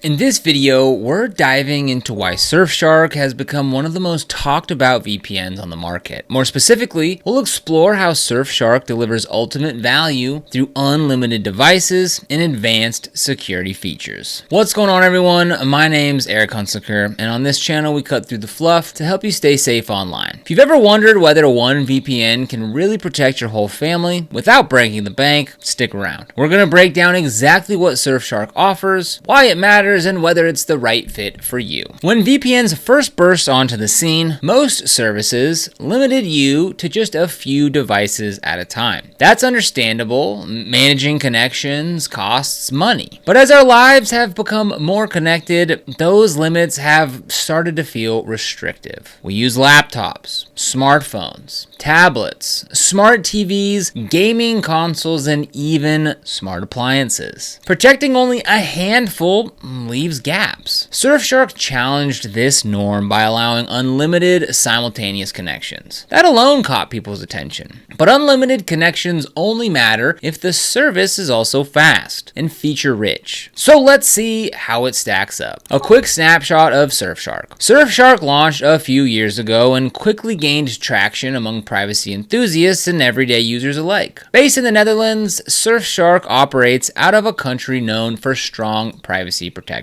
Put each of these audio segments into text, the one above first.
In this video, we're diving into why Surfshark has become one of the most talked about VPNs on the market. More specifically, we'll explore how Surfshark delivers ultimate value through unlimited devices and advanced security features. What's going on, everyone? My name's Eric Hunsaker, and on this channel, we cut through the fluff to help you stay safe online. If you've ever wondered whether one VPN can really protect your whole family without breaking the bank, stick around. We're going to break down exactly what Surfshark offers, why it matters, and whether it's the right fit for you. When VPNs first burst onto the scene, most services limited you to just a few devices at a time. That's understandable. Managing connections costs money. But as our lives have become more connected, those limits have started to feel restrictive. We use laptops, smartphones, tablets, smart TVs, gaming consoles, and even smart appliances. Protecting only a handful leaves gaps. Surfshark challenged this norm by allowing unlimited simultaneous connections. That alone caught people's attention. But unlimited connections only matter if the service is also fast and feature-rich. So let's see how it stacks up. A quick snapshot of Surfshark. Surfshark launched a few years ago and quickly gained traction among privacy enthusiasts and everyday users alike. Based in the Netherlands, Surfshark operates out of a country known for strong privacy protections.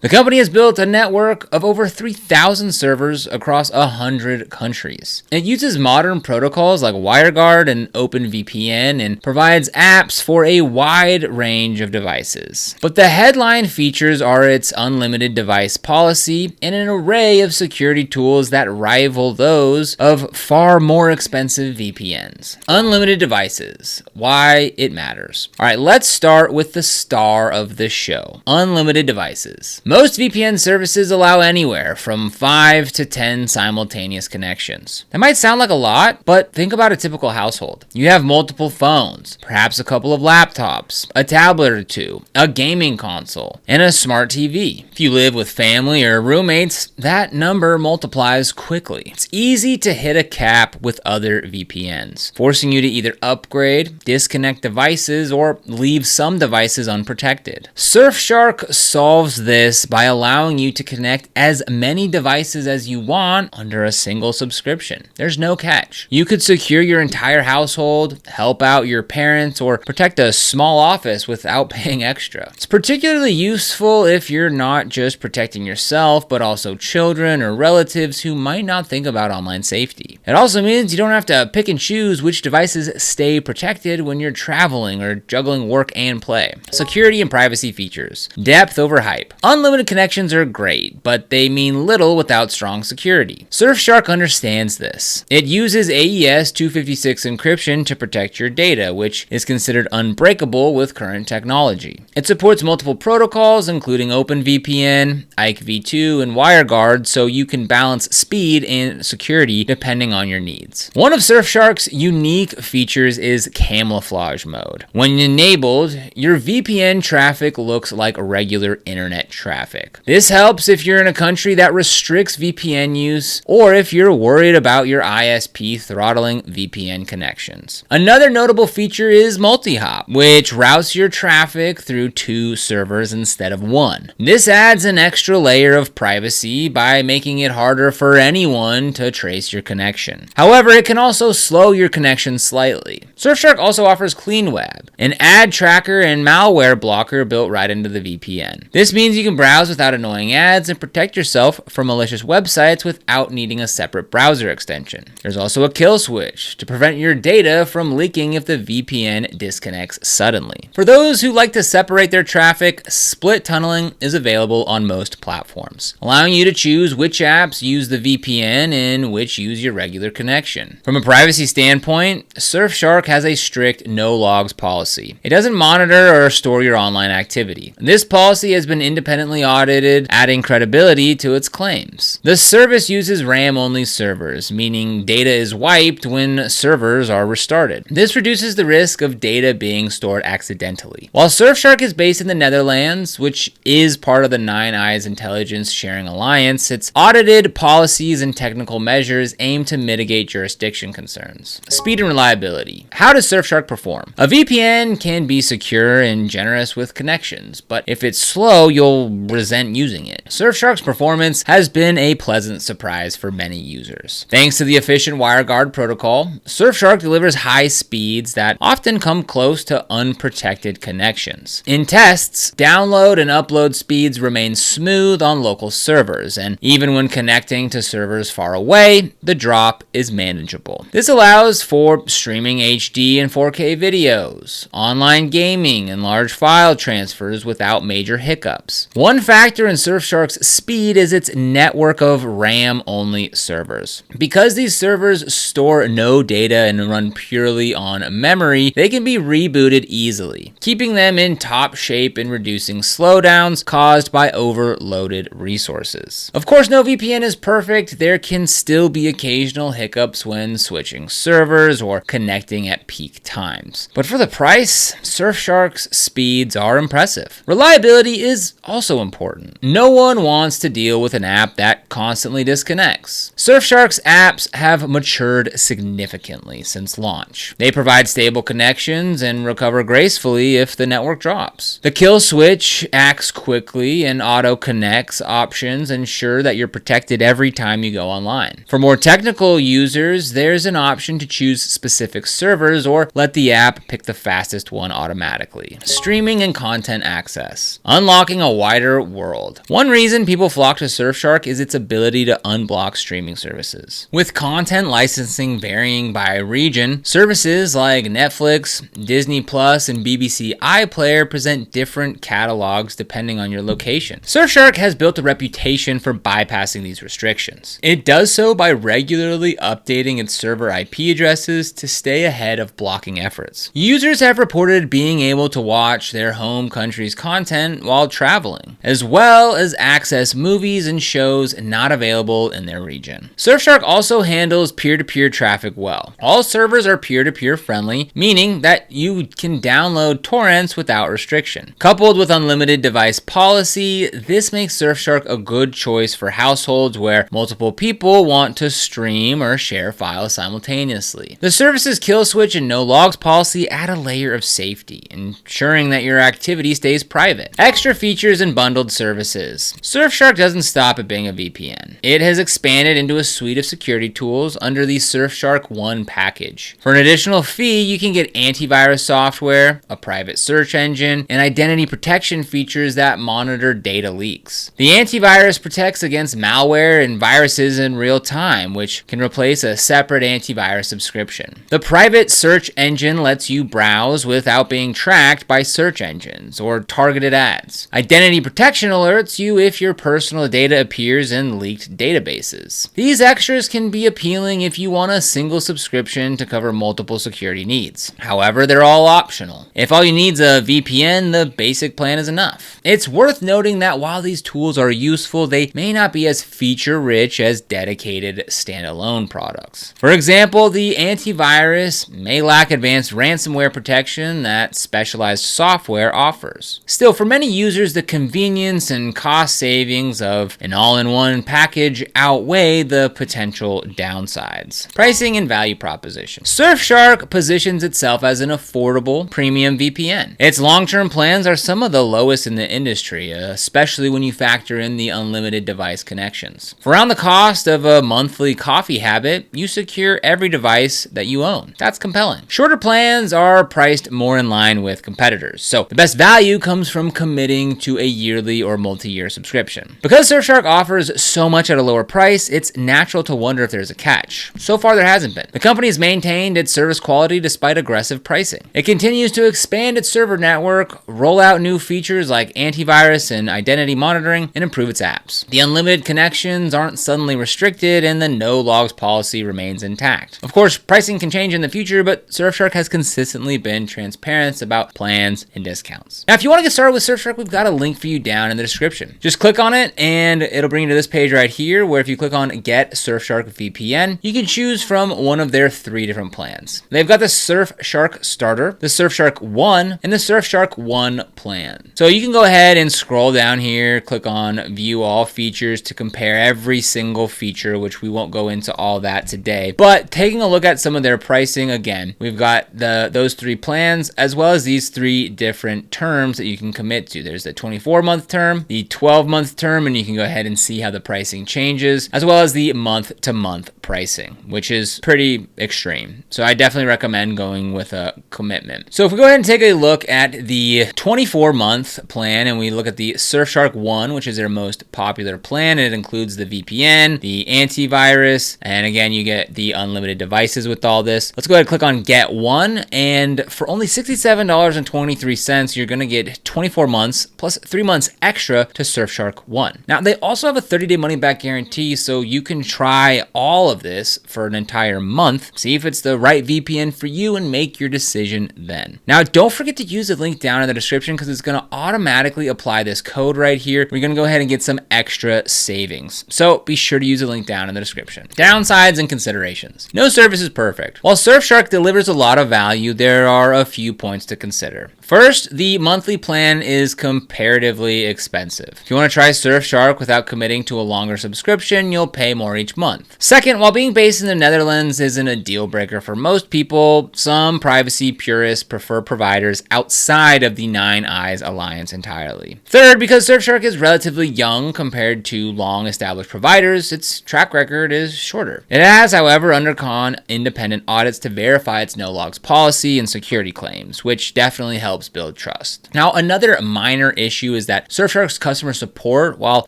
The company has built a network of over 3,000 servers across 100 countries. It uses modern protocols like WireGuard and OpenVPN and provides apps for a wide range of devices. But the headline features are its unlimited device policy and an array of security tools that rival those of far more expensive VPNs. Unlimited devices. Why it matters. All right, let's start with the star of the show. Unlimited devices. Most VPN services allow anywhere from 5 to 10 simultaneous connections. That might sound like a lot, but think about a typical household. You have multiple phones, perhaps a couple of laptops, a tablet or two, a gaming console, and a smart TV. If you live with family or roommates, that number multiplies quickly. It's easy to hit a cap with other VPNs, forcing you to either upgrade, disconnect devices, or leave some devices unprotected. Surfshark solves this by allowing you to connect as many devices as you want under a single subscription. There's no catch. You could secure your entire household, help out your parents, or protect a small office without paying extra. It's particularly useful if you're not just protecting yourself, but also children or relatives who might not think about online safety. It also means you don't have to pick and choose which devices stay protected when you're traveling or juggling work and play. Security and privacy features. Depth over hype. Unlimited connections are great, but they mean little without strong security. Surfshark understands this. It uses AES 256 encryption to protect your data, which is considered unbreakable with current technology. It supports multiple protocols, including OpenVPN, IPv2, and WireGuard, so you can balance speed and security depending on your needs. One of Surfshark's unique features is camouflage mode. When enabled, your VPN traffic looks like regular internet traffic. This helps if you're in a country that restricts VPN use or if you're worried about your ISP throttling VPN connections. Another notable feature is multi-hop, which routes your traffic through 2 servers instead of 1. This adds an extra layer of privacy by making it harder for anyone to trace your connection. However, it can also slow your connection slightly. Surfshark also offers CleanWeb, an ad tracker and malware blocker built right into the VPN. This means you can browse without annoying ads and protect yourself from malicious websites without needing a separate browser extension. There's also a kill switch to prevent your data from leaking if the VPN disconnects suddenly. For those who like to separate their traffic, split tunneling is available on most platforms, allowing you to choose which apps use the VPN and which use your regular connection. From a privacy standpoint, Surfshark has a strict no logs policy. It doesn't monitor or store your online activity. This policy has been independently audited, adding credibility to its claims. The service uses RAM-only servers, meaning data is wiped when servers are restarted. This reduces the risk of data being stored accidentally. While Surfshark is based in the Netherlands, which is part of the Nine Eyes Intelligence Sharing Alliance, its audited policies and technical measures aim to mitigate jurisdiction concerns. Speed and reliability. How does Surfshark perform? A VPN can be secure and generous with connections, but if it's slow know you'll resent using it. Surfshark's performance has been a pleasant surprise for many users. Thanks to the efficient WireGuard protocol, Surfshark delivers high speeds that often come close to unprotected connections. In tests, download and upload speeds remain smooth on local servers, and even when connecting to servers far away, the drop is manageable. This allows for streaming HD and 4K videos, online gaming, and large file transfers without major hiccups. One factor in Surfshark's speed is its network of RAM-only servers. Because these servers store no data and run purely on memory, they can be rebooted easily, keeping them in top shape and reducing slowdowns caused by overloaded resources. Of course, no VPN is perfect. There can still be occasional hiccups when switching servers or connecting at peak times. But for the price, Surfshark's speeds are impressive. Reliability is also important. No one wants to deal with an app that constantly disconnects. Surfshark's apps have matured significantly since launch. They provide stable connections and recover gracefully if the network drops. The kill switch acts quickly, and auto connects options ensure that you're protected every time you go online. For more technical users, there's an option to choose specific servers or let the app pick the fastest one automatically. Streaming and content access. Unlocking a wider world. One reason people flock to Surfshark is its ability to unblock streaming services. With content licensing varying by region, services like Netflix, Disney Plus, and BBC iPlayer present different catalogs depending on your location. Surfshark has built a reputation for bypassing these restrictions. It does so by regularly updating its server IP addresses to stay ahead of blocking efforts. Users have reported being able to watch their home country's content while traveling, as well as access movies and shows not available in their region. Surfshark also handles peer-to-peer traffic well. All servers are peer-to-peer friendly, meaning that you can download torrents without restriction. Coupled with unlimited device policy, this makes Surfshark a good choice for households where multiple people want to stream or share files simultaneously. The service's kill switch and no logs policy add a layer of safety, ensuring that your activity stays private. Extra features and bundled services. Surfshark doesn't stop at being a VPN. It has expanded into a suite of security tools under the Surfshark One package. For an additional fee, you can get antivirus software, a private search engine, and identity protection features that monitor data leaks. The antivirus protects against malware and viruses in real time, which can replace a separate antivirus subscription. The private search engine lets you browse without being tracked by search engines or targeted ads. Identity protection alerts you if your personal data appears in leaked databases. These extras can be appealing if you want a single subscription to cover multiple security needs. However, they're all optional. If all you need is a VPN, the basic plan is enough. It's worth noting that while these tools are useful, they may not be as feature-rich as dedicated standalone products. For example, the antivirus may lack advanced ransomware protection that specialized software offers. Still, for many users, the convenience and cost savings of an all-in-one package outweigh the potential downsides. Pricing and value proposition. Surfshark positions itself as an affordable premium VPN. Its long-term plans are some of the lowest in the industry, especially when you factor in the unlimited device connections. For around the cost of a monthly coffee habit, you secure every device that you own. That's compelling. Shorter plans are priced more in line with competitors, so the best value comes from committing to a yearly or multi-year subscription. Because Surfshark offers so much at a lower price, it's natural to wonder if there's a catch. So far, there hasn't been. The company has maintained its service quality despite aggressive pricing. It continues to expand its server network, roll out new features like antivirus and identity monitoring, and improve its apps. The unlimited connections aren't suddenly restricted, and the no logs policy remains intact. Of course, pricing can change in the future, but Surfshark has consistently been transparent about plans and discounts. Now, if you want to get started with Surfshark, we've got a link for you down in the description. Just click on it, and it'll bring you to this page right here, where if you click on Get Surfshark VPN, you can choose from one of their 3 different plans. They've got the Surfshark Starter, the Surfshark One, and the Surfshark One plan. So you can go ahead and scroll down here, click on View All Features to compare every single feature, which we won't go into all that today. But taking a look at some of their pricing, again, we've got those 3 plans, as well as these 3 different terms that you can commit to. There's the 24-month term, the 12-month term, and you can go ahead and see how the pricing changes, as well as the month-to-month pricing, which is pretty extreme. So I definitely recommend going with a commitment. So if we go ahead and take a look at the 24-month plan and we look at the Surfshark 1, which is their most popular plan, and it includes the VPN, the antivirus, and again, you get the unlimited devices with all this. Let's go ahead and click on Get One, and for only $67.23, you're gonna get 24 months plus 3 months extra to Surfshark 1. Now, they also have a 30-day money-back guarantee, so you can try all of this for an entire month, see if it's the right VPN for you, and make your decision then. Now, don't forget to use the link down in the description because it's gonna automatically apply this code right here. We're gonna go ahead and get some extra savings. So be sure to use the link down in the description. Downsides and considerations. No service is perfect. While Surfshark delivers a lot of value, there are a few points to consider. First, the monthly plan is comparatively expensive. If you want to try Surfshark without committing to a longer subscription, you'll pay more each month. Second, while being based in the Netherlands isn't a deal breaker for most people, some privacy purists prefer providers outside of the Nine Eyes Alliance entirely. Third, because Surfshark is relatively young compared to long-established providers, its track record is shorter. It has, however, undergone independent audits to verify its no-logs policy and security claims, which definitely helps build trust. Now, another minor issue is that Surfshark's customer support, while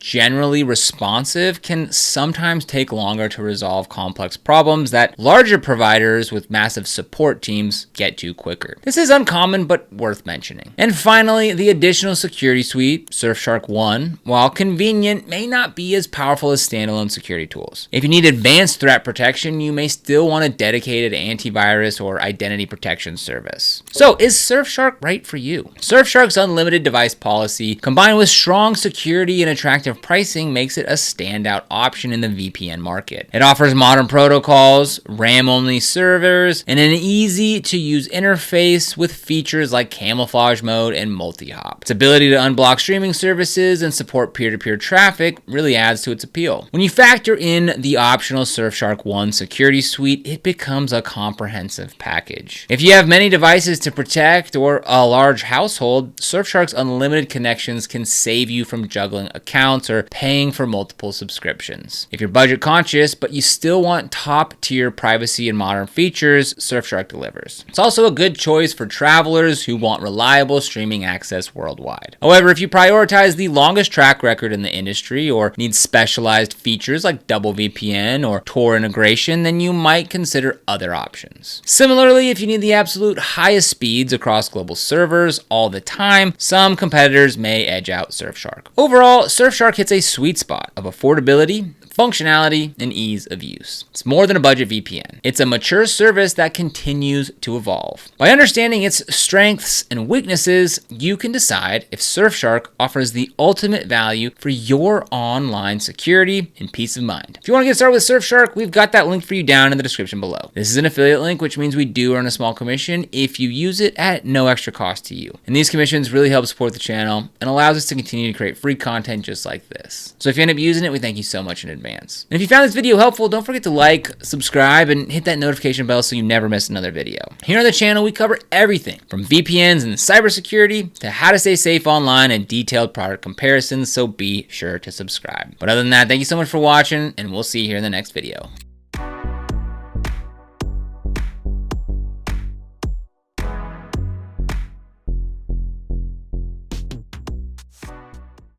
generally responsive, can sometimes take longer to resolve complex problems that larger providers with massive support teams get to quicker. This is uncommon, but worth mentioning. And finally, the additional security suite, Surfshark 1, while convenient, may not be as powerful as standalone security tools. If you need advanced threat protection, you may still want a dedicated antivirus or identity protection service. So, is Surfshark right for you? Surfshark's unlimited device policy, combined with strong security and attractive pricing, makes it a standout option in the VPN market. It offers modern protocols, RAM-only servers, and an easy-to-use interface with features like camouflage mode and multi-hop. Its ability to unblock streaming services and support peer-to-peer traffic really adds to its appeal. When you factor in the optional Surfshark 1 security suite, it becomes a comprehensive package. If you have many devices to protect or a large household, Surfshark's unlimited connections can save you from juggling accounts or paying for multiple subscriptions. If you're budget conscious, but you still want top-tier privacy and modern features, Surfshark delivers. It's also a good choice for travelers who want reliable streaming access worldwide. However, if you prioritize the longest track record in the industry or need specialized features like WireGuard or Tor integration, then you might consider other options. Similarly, if you need the absolute highest speeds across global servers all the time, some competitors may edge out Surfshark. Overall, Surfshark hits a sweet spot of affordability, functionality, and ease of use. It's more than a budget VPN. It's a mature service that continues to evolve. By understanding its strengths and weaknesses, you can decide if Surfshark offers the ultimate value for your online security and peace of mind. If you want to get started with Surfshark, we've got that link for you down in the description below. This is an affiliate link, which means we do earn a small commission if you use it at no extra cost to you. And these commissions really help support the channel and allows us to continue to create free content just like this. So if you end up using it, we thank you so much in advance. And if you found this video helpful, don't forget to like, subscribe, and hit that notification bell so you never miss another video. Here on the channel, we cover everything from VPNs and cybersecurity to how to stay safe online and detailed product comparisons, so be sure to subscribe. But other than that, thank you so much for watching, and we'll see you here in the next video.